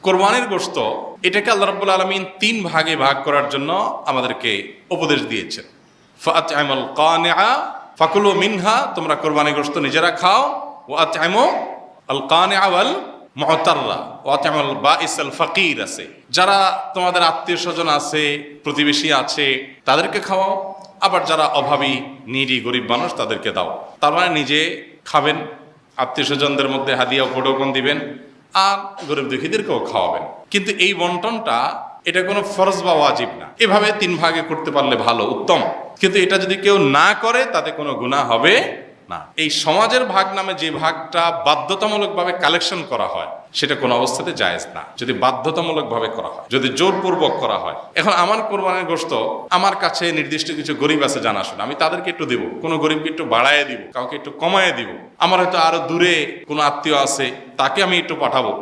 কোরবানির গোশত এটাকে আল্লাহ রাব্বুল আলামিন 3 ভাগে ভাগ করার জন্য আমাদেরকে উপদেশ দিয়েছেন। ফাআত'ইমুল কানিআ ফাকুলু মিনহা, তোমরা কোরবানির গোশত নিজেরা খাও। ওয়া আত'ইমু আল কানিআ ওয়াল মুতাররা ওয়া আত'ইমুল বাঈসাল ফাকির, আছে যারা তোমাদের আত্মীয়-স্বজন আছে, প্রতিবেশী আছে, তাদেরকে খাওয়াও। আবার যারা অভাবী, নিডি, গরিব মানুষ, তাদেরকে দাও। তার মানে নিজে খাবেন, আত্মীয়-স্বজনদের মধ্যে হাদিয়া উপঢৌকন দিবেন, আর গরিব দুঃখীদেরকেও খাওয়াবেন। কিন্তু এই বন্টনটা এটা কোনো ফরজ বা ওয়াজিব না। এভাবে 3 ভাগে করতে পারলে ভালো, উত্তম। কিন্তু এটা যদি কেউ না করে তাতে কোনো গুনাহ হবে না। এই সমাজের ভাগ নামে যে ভাগটা বাধ্যতামূলকভাবে কালেকশন করা হয়, সেটা কোনো অবস্থাতে জায়েজ না। যদি বাধ্যতামূলকভাবে করা হয়, যদি জোরপূর্বক করা হয়। এখন আমার কোরবানির গোশত আমার কাছে নির্দিষ্ট কিছু গরিব আছে জানাশোনা, আমি তাদেরকে একটু দিব, কোনো গরিবকে একটু বাড়ায় দিব, কাউকে একটু কমায় দিব। আমার হয়তো আরো দূরে কোনো আত্মীয় আছে, তাকে আমি একটু পাঠাবো।